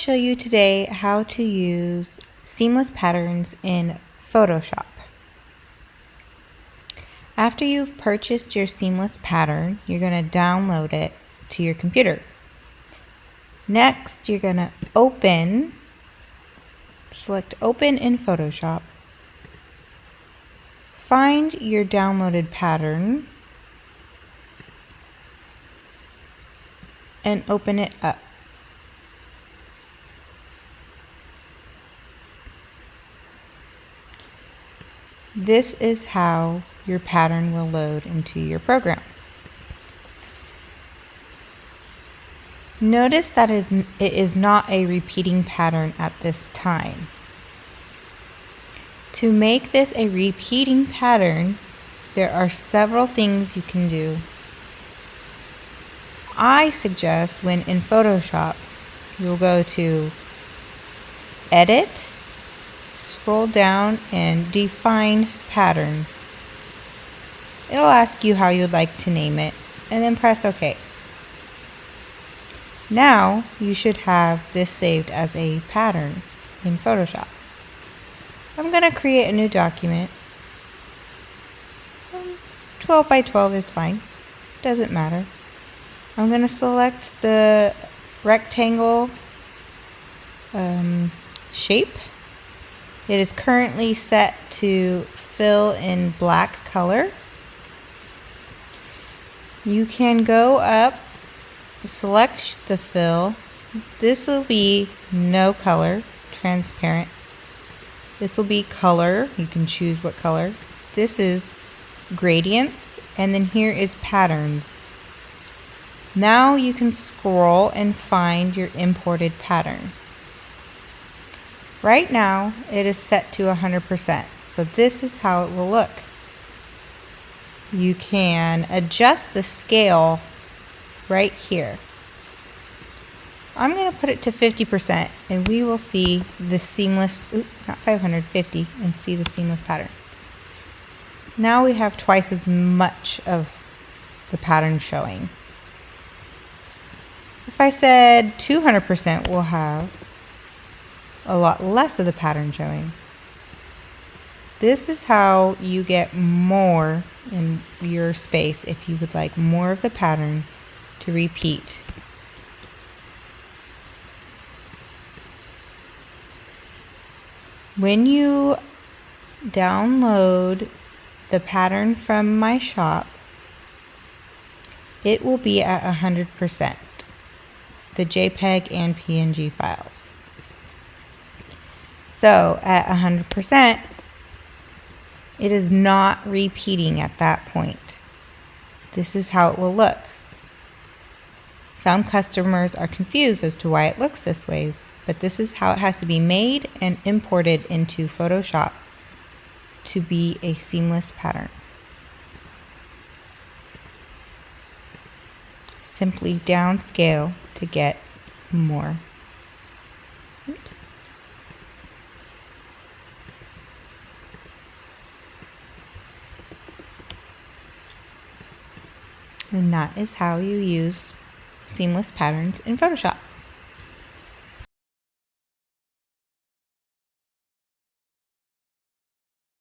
show you today how to use seamless patterns in Photoshop. After you've purchased your seamless pattern, you're going to download it to your computer. Next, you're going to select Open in Photoshop, find your downloaded pattern, and open it up. This is how your pattern will load into your program. Notice that it is not a repeating pattern at this time. To make this a repeating pattern, there are several things you can do. I suggest when in Photoshop, you'll go to Edit, scroll down and Define Pattern. It'll ask you how you'd like to name it, and then press OK. Now you should have this saved as a pattern in Photoshop. I'm going to create a new document. 12 by 12 is fine. Doesn't matter. I'm going to select the rectangle shape. It is currently set to fill in black color. You can go up, select the fill. This will be no color, transparent. This will be color. You can choose what color. This is gradients, and then here is patterns. Now you can scroll and find your imported pattern. Right now it is set to 100%, so this is how it will look. You can adjust the scale right here. I'm going to put it to 50% and we will see the seamless, not 550, and see the seamless pattern. Now we have twice as much of the pattern showing. If I said 200%, we'll have a lot less of the pattern showing. This is how you get more in your space if you would like more of the pattern to repeat. When you download the pattern from my shop, it will be at 100%, the JPEG and PNG files. So at 100%, it is not repeating at that point. This is how it will look. Some customers are confused as to why it looks this way, but this is how it has to be made and imported into Photoshop to be a seamless pattern. Simply downscale to get more. Oops. And that is how you use seamless patterns in Photoshop.